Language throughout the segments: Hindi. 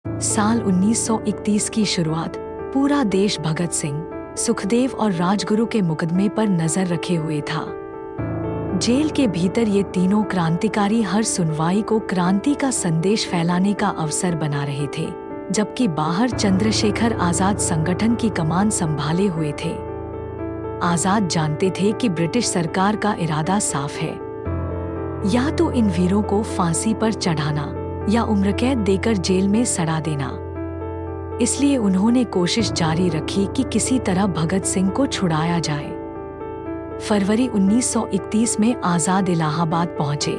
साल 1931 की शुरुआत। पूरा देश भगत सिंह, सुखदेव और राजगुरु के मुकदमे पर नजर रखे हुए था। जेल के भीतर ये तीनों क्रांतिकारी हर सुनवाई को क्रांति का संदेश फैलाने का अवसर बना रहे थे, जबकि बाहर चंद्रशेखर आजाद संगठन की कमान संभाले हुए थे। आजाद जानते थे कि ब्रिटिश सरकार का इरादा साफ है, या तो इन वीरों को फांसी पर चढ़ाना या उम्रकैद देकर जेल में सड़ा देना। इसलिए उन्होंने कोशिश जारी रखी कि किसी तरह भगत सिंह को छुड़ाया जाए। फरवरी 1931 में आजाद इलाहाबाद पहुंचे।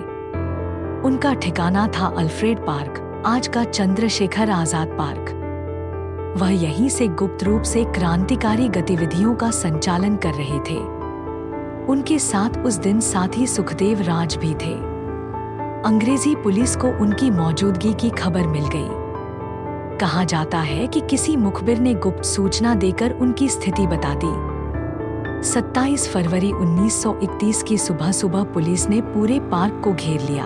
उनका ठिकाना था अल्फ्रेड पार्क, आज का चंद्रशेखर आजाद पार्क। वह यहीं से गुप्त रूप से क्रांतिकारी गतिविधियों का संचालन कर रहे थे। उनके साथ उस दिन साथी सुखदेव राज भी थे। अंग्रेजी पुलिस को उनकी मौजूदगी की खबर मिल गई। कहा जाता है कि किसी मुखबिर ने गुप्त सूचना देकर उनकी स्थिति बता दी। 27 फरवरी 1931 की सुबह सुबह पुलिस ने पूरे पार्क को घेर लिया।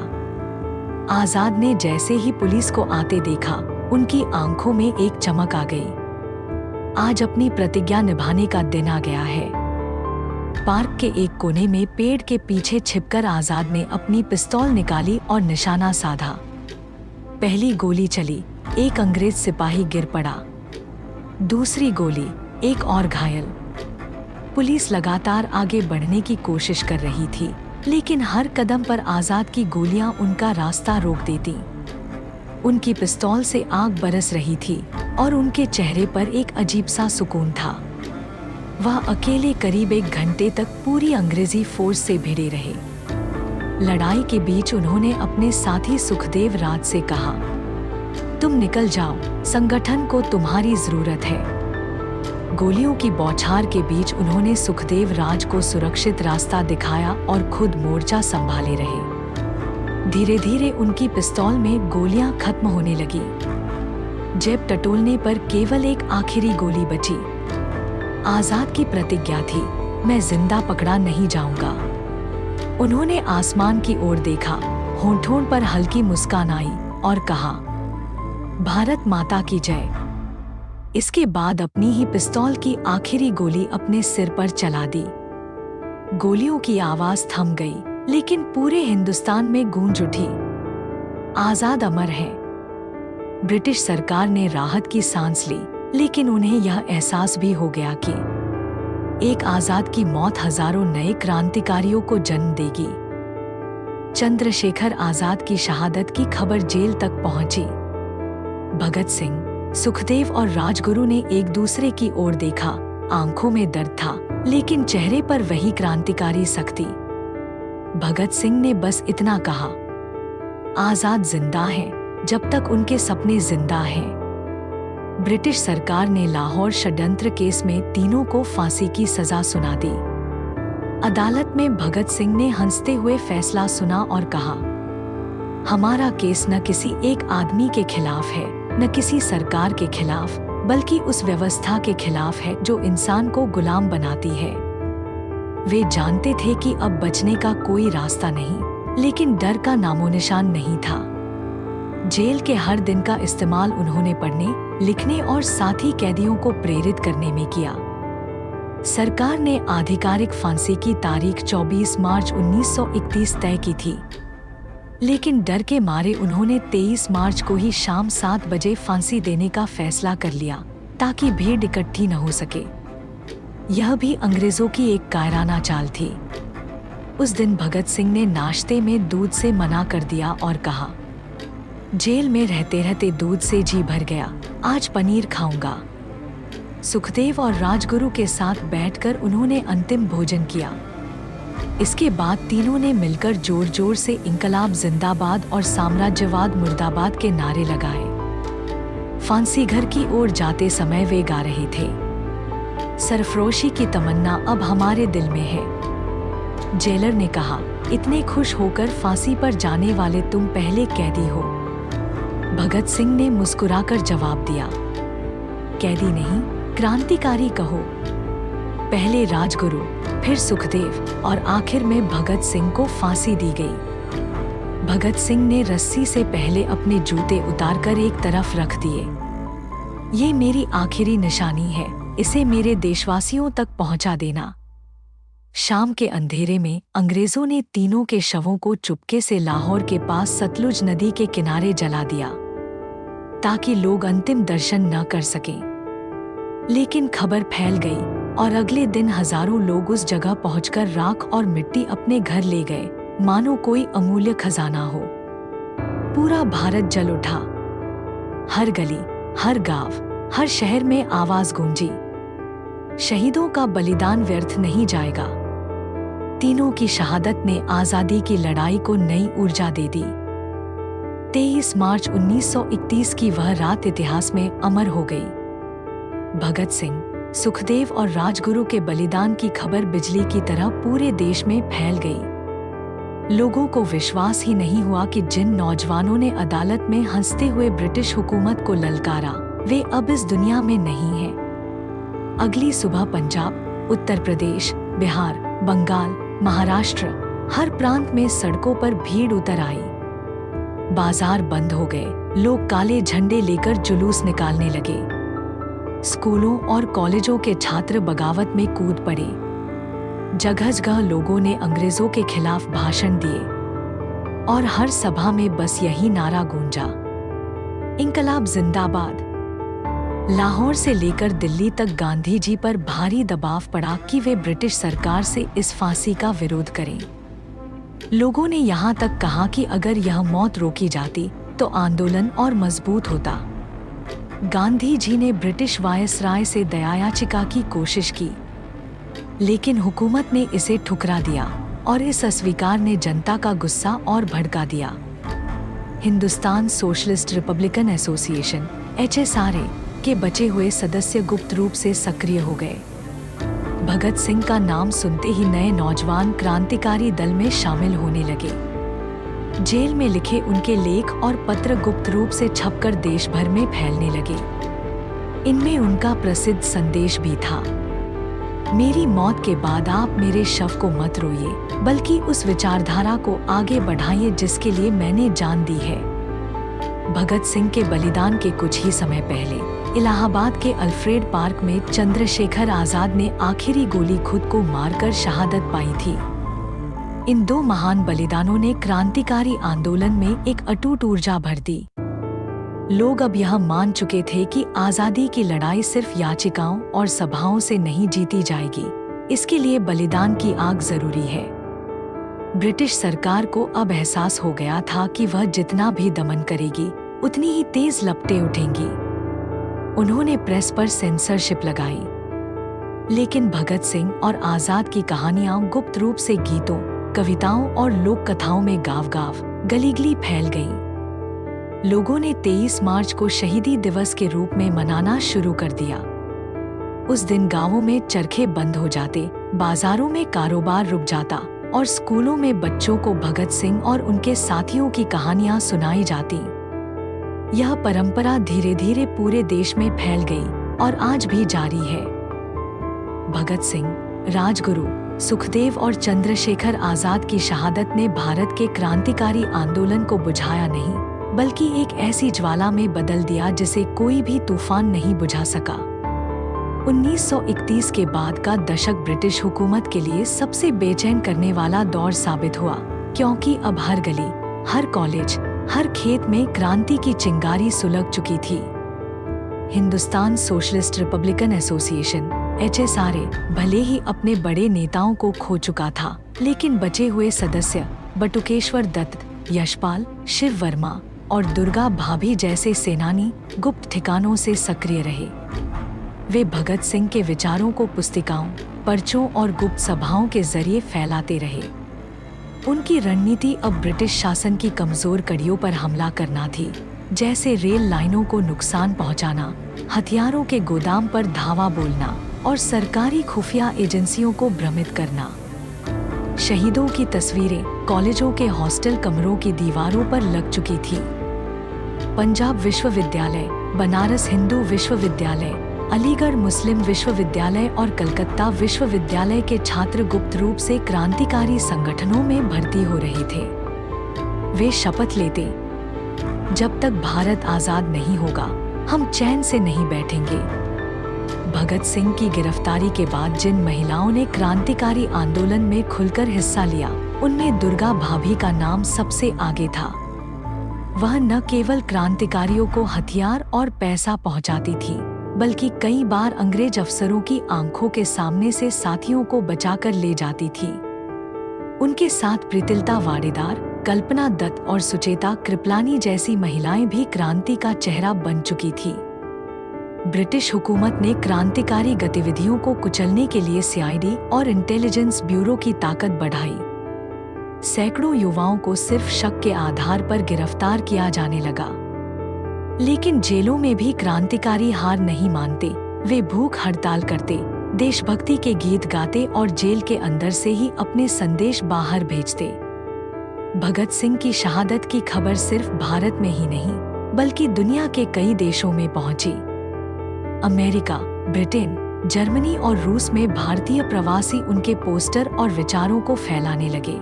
आजाद ने जैसे ही पुलिस को आते देखा, उनकी आंखों में एक चमक आ गई। आज अपनी प्रतिज्ञा निभाने का दिन आ गया है। पार्क के एक कोने में पेड़ के पीछे छिपकर आजाद ने अपनी पिस्तौल निकाली और निशाना साधा। पहली गोली चली, एक अंग्रेज सिपाही गिर पड़ा। दूसरी गोली, एक और घायल। पुलिस लगातार आगे बढ़ने की कोशिश कर रही थी, लेकिन हर कदम पर आजाद की गोलियां उनका रास्ता रोक देती। उनकी पिस्तौल से आग बरस रही थी और उनके चेहरे पर एक अजीब सा सुकून था। वह अकेले करीब 1 घंटे तक पूरी अंग्रेजी फोर्स से भिड़े रहे। लड़ाई के बीच उन्होंने अपने साथी सुखदेव राज से कहा, तुम निकल जाओ, संगठन को तुम्हारी जरूरत है। गोलियों की बौछार के बीच उन्होंने सुखदेव राज को सुरक्षित रास्ता दिखाया और खुद मोर्चा संभाले रहे। धीरे धीरे उनकी पिस्तौल में गोलियां खत्म होने लगी। जेब टटोलने पर केवल एक आखिरी गोली बची। आजाद की प्रतिज्ञा थी, मैं जिंदा पकड़ा नहीं जाऊंगा। उन्होंने आसमान की ओर देखा, होंठों पर हल्की मुस्कान आई और कहा, भारत माता की जय। इसके बाद अपनी ही पिस्तौल की आखिरी गोली अपने सिर पर चला दी। गोलियों की आवाज थम गई, लेकिन पूरे हिंदुस्तान में गूंज उठी, आजाद अमर है। ब्रिटिश सरकार ने राहत की सांस ली, लेकिन उन्हें यह एहसास भी हो गया कि एक आजाद की मौत हजारों नए क्रांतिकारियों को जन्म देगी। चंद्रशेखर आजाद की शहादत की खबर जेल तक पहुंची। भगत सिंह, सुखदेव और राजगुरु ने एक दूसरे की ओर देखा। आंखों में दर्द था, लेकिन चेहरे पर वही क्रांतिकारी सख्ती। भगत सिंह ने बस इतना कहा, आजाद जिंदा है जब तक उनके सपने जिंदा हैं। ब्रिटिश सरकार ने लाहौर षड्यंत्र केस में तीनों को फांसी की सजा सुना दी। अदालत में भगत सिंह ने हंसते हुए फैसला सुना और कहा, हमारा केस न किसी एक आदमी के खिलाफ है, न किसी सरकार के खिलाफ, बल्कि उस व्यवस्था के खिलाफ है जो इंसान को गुलाम बनाती है। वे जानते थे कि अब बचने का कोई रास्ता नहीं, लेकिन डर का नामोनिशान नहीं था। जेल के हर दिन का इस्तेमाल उन्होंने पढ़ने, लिखने और साथी कैदियों को प्रेरित करने में किया। सरकार ने आधिकारिक फांसी की तारीख 24 मार्च 1931 तय की थी, लेकिन डर के मारे उन्होंने 23 मार्च को ही शाम 7 बजे फांसी देने का फैसला कर लिया, ताकि भीड़ इकट्ठी न हो सके। यह भी अंग्रेजों की एक कायराना चाल थी। उस दिन भगत सिंह ने नाश्ते में दूध से मना कर दिया और कहा, जेल में रहते रहते दूध से जी भर गया, आज पनीर खाऊंगा। सुखदेव और राजगुरु के साथ बैठकर उन्होंने अंतिम भोजन किया। इसके बाद तीनों ने मिलकर जोर जोर से इंकलाब जिंदाबाद और साम्राज्यवाद मुर्दाबाद के नारे लगाए। फांसी घर की ओर जाते समय वे गा रहे थे, सरफरोशी की तमन्ना अब हमारे दिल में है। जेलर ने कहा, इतने खुश होकर फांसी पर जाने वाले तुम पहले कैदी हो। भगत सिंह ने मुस्कुराकर जवाब दिया, कैदी नहीं, क्रांतिकारी कहो। पहले राजगुरु, फिर सुखदेव और आखिर में भगत सिंह को फांसी दी गई। भगत सिंह ने रस्सी से पहले अपने जूते उतारकर एक तरफ रख दिए। ये मेरी आखिरी निशानी है, इसे मेरे देशवासियों तक पहुंचा देना। शाम के अंधेरे में अंग्रेजों ने तीनों के शवों को चुपके से लाहौर के पास सतलुज नदी के किनारे जला दिया ताकि लोग अंतिम दर्शन न कर सकें। लेकिन खबर फैल गई और अगले दिन हजारों लोग उस जगह पहुंचकर राख और मिट्टी अपने घर ले गए, मानो कोई अमूल्य खजाना हो। पूरा भारत जल उठा। हर गली, हर गांव, हर शहर में आवाज गूंजी, शहीदों का बलिदान व्यर्थ नहीं जाएगा। तीनों की शहादत ने आजादी की लड़ाई को नई ऊर्जा दे दी। 23 मार्च 1931 की वह रात इतिहास में अमर हो गई। भगत सिंह, सुखदेव और राजगुरु के बलिदान की खबर बिजली की तरह पूरे देश में फैल गई। लोगों को विश्वास ही नहीं हुआ कि जिन नौजवानों ने अदालत में हंसते हुए ब्रिटिश हुकूमत को ललकारा, वे अब इस दुनिया में नहीं हैं। अगली सुबह पंजाब, उत्तर प्रदेश, बिहार, बंगाल, महाराष्ट्र, हर प्रांत में सड़कों पर भीड़ उतर आई। बाजार बंद हो गए, लोग काले झंडे लेकर जुलूस निकालने लगे। स्कूलों और कॉलेजों के छात्र बगावत में कूद पड़े। जगह जगह लोगों ने अंग्रेजों के खिलाफ भाषण दिए और हर सभा में बस यही नारा गूंजा, इंकलाब जिंदाबाद। लाहौर से लेकर दिल्ली तक गांधी जी पर भारी दबाव पड़ा कि वे ब्रिटिश सरकार से इस फांसी का विरोध करें। लोगों ने यहाँ तक कहा कि अगर यह मौत रोकी जाती तो आंदोलन और मजबूत होता। गांधी जी ने ब्रिटिश वायसराय से दया याचिका की कोशिश की, लेकिन हुकूमत ने इसे ठुकरा दिया और इस अस्वीकार ने जनता का गुस्सा और भड़का दिया। Hindustan socialist Republican association (HSRA) के बचे हुए सदस्य गुप्त रूप से सक्रिय हो गए। भगत सिंह का नाम सुनते ही नए नौजवान क्रांतिकारी दल में शामिल होने लगे। जेल में लिखे उनके लेख और पत्र गुप्त रूप से छपकर देश भर में फैलने लगे। इनमें उनका प्रसिद्ध संदेश भी था, मेरी मौत के बाद आप मेरे शव को मत रोइए, बल्कि उस विचारधारा को आगे बढ़ाइए जिसके लिए मैंने जान दी है। भगत सिंह के बलिदान के कुछ ही समय पहले इलाहाबाद के अल्फ्रेड पार्क में चंद्रशेखर आजाद ने आखिरी गोली खुद को मारकर शहादत पाई थी। इन दो महान बलिदानों ने क्रांतिकारी आंदोलन में एक अटूट ऊर्जा भर दी। लोग अब यह मान चुके थे कि आजादी की लड़ाई सिर्फ याचिकाओं और सभाओं से नहीं जीती जाएगी, इसके लिए बलिदान की आग जरूरी है। ब्रिटिश सरकार को अब एहसास हो गया था कि वह जितना भी दमन करेगी, उतनी ही तेज लपटें उठेंगी। उन्होंने प्रेस पर सेंसरशिप लगाई, लेकिन भगत सिंह और आजाद की कहानियां गुप्त रूप से गीतों, कविताओं और लोक कथाओं में गाँव-गाँव, गली-गली फैल गईं। लोगों ने 23 मार्च को शहीदी दिवस के रूप में मनाना शुरू कर दिया। उस दिन गांवों में चरखे बंद हो जाते, बाजारों में कारोबार रुक जाता और स्कूलों में बच्चों को भगत सिंह और उनके साथियों की कहानियां सुनाई जाती। यह परंपरा धीरे धीरे पूरे देश में फैल गई और आज भी जारी है। भगत सिंह, राजगुरु, सुखदेव और चंद्रशेखर आजाद की शहादत ने भारत के क्रांतिकारी आंदोलन को बुझाया नहीं, बल्कि एक ऐसी ज्वाला में बदल दिया जिसे कोई भी तूफान नहीं बुझा सका। 1931 के बाद का दशक ब्रिटिश हुकूमत के लिए सबसे बेचैन करने वाला दौर साबित हुआ, क्योंकि अब हर गली, हर कॉलेज, हर खेत में क्रांति की चिंगारी सुलग चुकी थी। Hindustan socialist Republican association (HSRA) भले ही अपने बड़े नेताओं को खो चुका था, लेकिन बचे हुए सदस्य बटुकेश्वर दत्त, यशपाल, शिव वर्मा और दुर्गा भाभी जैसे सेनानी गुप्त ठिकानों से सक्रिय रहे। वे भगत सिंह के विचारों को पुस्तिकाओं, पर्चों और गुप्त सभाओं के जरिए फैलाते रहे। उनकी रणनीति अब ब्रिटिश शासन की कमजोर कड़ियों पर हमला करना थी, जैसे रेल लाइनों को नुकसान पहुंचाना, हथियारों के गोदाम पर धावा बोलना और सरकारी खुफिया एजेंसियों को भ्रमित करना। शहीदों की तस्वीरें कॉलेजों के हॉस्टल कमरों की दीवारों पर लग चुकी थी। पंजाब विश्वविद्यालय, बनारस हिंदू विश्वविद्यालय, अलीगढ़ मुस्लिम विश्वविद्यालय और कलकत्ता विश्वविद्यालय के छात्र गुप्त रूप से क्रांतिकारी संगठनों में भर्ती हो रहे थे। वे शपथ लेते, जब तक भारत आजाद नहीं होगा हम चैन से नहीं बैठेंगे। भगत सिंह की गिरफ्तारी के बाद जिन महिलाओं ने क्रांतिकारी आंदोलन में खुलकर हिस्सा लिया, उनमें दुर्गा भाभी का नाम सबसे आगे था। वह न केवल क्रांतिकारियों को हथियार और पैसा पहुंचाती थी, बल्कि कई बार अंग्रेज अफसरों की आंखों के सामने से साथियों को बचाकर ले जाती थी। उनके साथ प्रीतिलता वाडेदार, कल्पना दत्त और सुचेता कृपलानी जैसी महिलाएं भी क्रांति का चेहरा बन चुकी थी। ब्रिटिश हुकूमत ने क्रांतिकारी गतिविधियों को कुचलने के लिए सीआईडी और इंटेलिजेंस ब्यूरो की ताकत बढ़ाई। सैकड़ों युवाओं को सिर्फ शक के आधार पर गिरफ्तार किया जाने लगा। लेकिन जेलों में भी क्रांतिकारी हार नहीं मानते। वे भूख हड़ताल करते, देशभक्ति के गीत गाते और जेल के अंदर से ही अपने संदेश बाहर भेजते। भगत सिंह की शहादत की खबर सिर्फ भारत में ही नहीं, बल्कि दुनिया के कई देशों में पहुंची। अमेरिका, ब्रिटेन, जर्मनी और रूस में भारतीय प्रवासी उनके पोस्टर और विचारों को फैलाने लगे।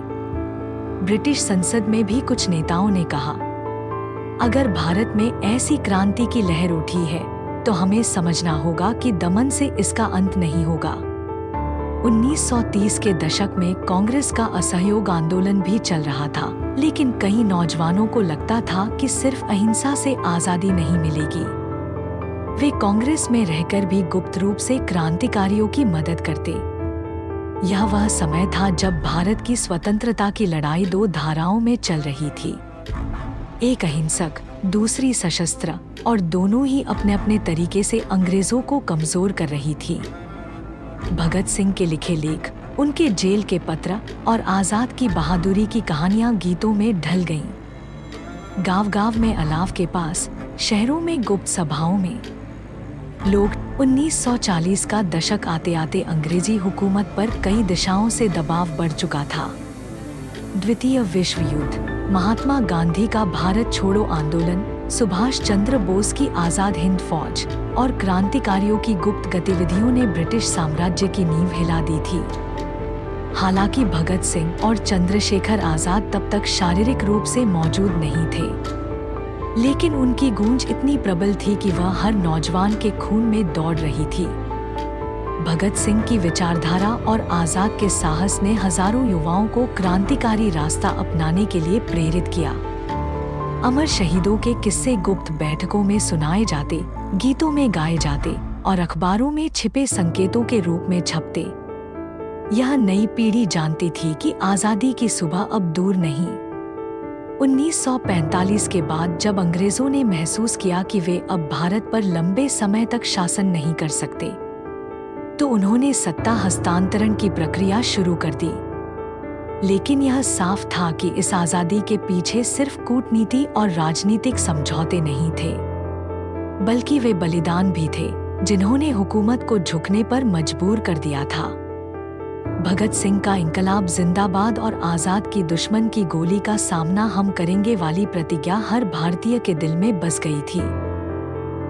ब्रिटिश संसद में भी कुछ नेताओं ने कहा, अगर भारत में ऐसी क्रांति की लहर उठी है तो हमें समझना होगा कि दमन से इसका अंत नहीं होगा। 1930 के दशक में कांग्रेस का असहयोग आंदोलन भी चल रहा था, लेकिन कई नौजवानों को लगता था कि सिर्फ अहिंसा से आजादी नहीं मिलेगी। वे कांग्रेस में रहकर भी गुप्त रूप से क्रांतिकारियों की मदद करते। यह वह समय था जब भारत की स्वतंत्रता की लड़ाई दो धाराओं में चल रही थी, एक अहिंसक, दूसरी सशस्त्र, और दोनों ही अपने अपने तरीके से अंग्रेजों को कमजोर कर रही थी। भगत सिंह के लिखे लेख, उनके जेल के पत्र और आजाद की बहादुरी की कहानियां गीतों में ढल गईं। गांव-गांव में अलाव के पास, शहरों में गुप्त सभाओं में लोग 1940 का दशक आते आते अंग्रेजी हुकूमत पर कई दिशाओं से दबाव बढ़ चुका था। द्वितीय विश्व युद्ध, महात्मा गांधी का भारत छोड़ो आंदोलन, सुभाष चंद्र बोस की आजाद हिंद फौज और क्रांतिकारियों की गुप्त गतिविधियों ने ब्रिटिश साम्राज्य की नींव हिला दी थी। हालांकि भगत सिंह और चंद्रशेखर आजाद तब तक शारीरिक रूप से मौजूद नहीं थे, लेकिन उनकी गूंज इतनी प्रबल थी कि वह हर नौजवान के खून में दौड़ रही थी। भगत सिंह की विचारधारा और आजाद के साहस ने हजारों युवाओं को क्रांतिकारी रास्ता अपनाने के लिए प्रेरित किया। अमर शहीदों के किस्से गुप्त बैठकों में सुनाए जाते, गीतों में गाए जाते और अखबारों में छिपे संकेतों के रूप में छपते। यह नई पीढ़ी जानती थी कि आजादी की सुबह अब दूर नहीं। 1945 के बाद जब अंग्रेजों ने महसूस किया कि वे अब भारत पर लंबे समय तक शासन नहीं कर सकते, तो उन्होंने सत्ता हस्तांतरण की प्रक्रिया शुरू कर दी। लेकिन यह साफ था कि इस आजादी के पीछे सिर्फ कूटनीति और राजनीतिक समझौते नहीं थे, बल्कि वे बलिदान भी थे जिन्होंने हुकूमत को झुकने पर मजबूर कर दिया था। भगत सिंह का इंकलाब जिंदाबाद और आजाद की दुश्मन की गोली का सामना हम करेंगे वाली प्रतिज्ञा हर भारतीय के दिल में बस गई थी।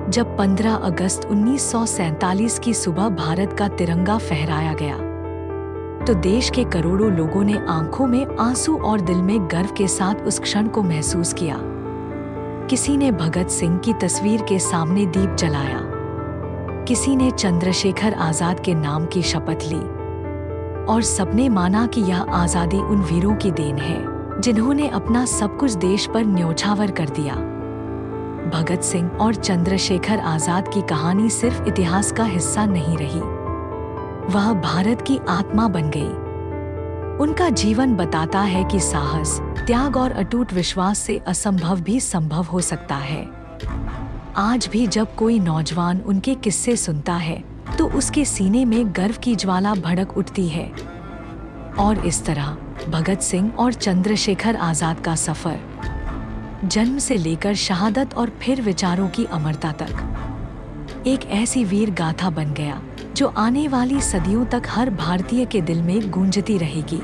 जब 15 अगस्त 1947 की सुबह भारत का तिरंगा फहराया गया, तो देश के करोड़ों लोगों ने आंखों में आंसू और दिल में गर्व के साथ उस क्षण को महसूस किया। किसी ने भगत सिंह की तस्वीर के सामने दीप जलाया, किसी ने चंद्रशेखर आजाद के नाम की शपथ ली, और सबने माना कि यह आजादी उन वीरों की देन है जिन्होंने अपना सब कुछ देश पर न्योछावर कर दिया। भगत सिंह और चंद्रशेखर आजाद की कहानी सिर्फ इतिहास का हिस्सा नहीं रही, वह भारत की आत्मा बन गई। उनका जीवन बताता है कि साहस, त्याग और अटूट विश्वास से असंभव भी संभव हो सकता है। आज भी जब कोई नौजवान उनके किस्से सुनता है तो उसके सीने में गर्व की ज्वाला भड़क उठती है। और इस तरह भगत सिंह और चंद्रशेखर आजाद का सफर, जन्म से लेकर शहादत और फिर विचारों की अमरता तक, एक ऐसी वीर गाथा बन गया जो आने वाली सदियों तक हर भारतीय के दिल में गूंजती रहेगी।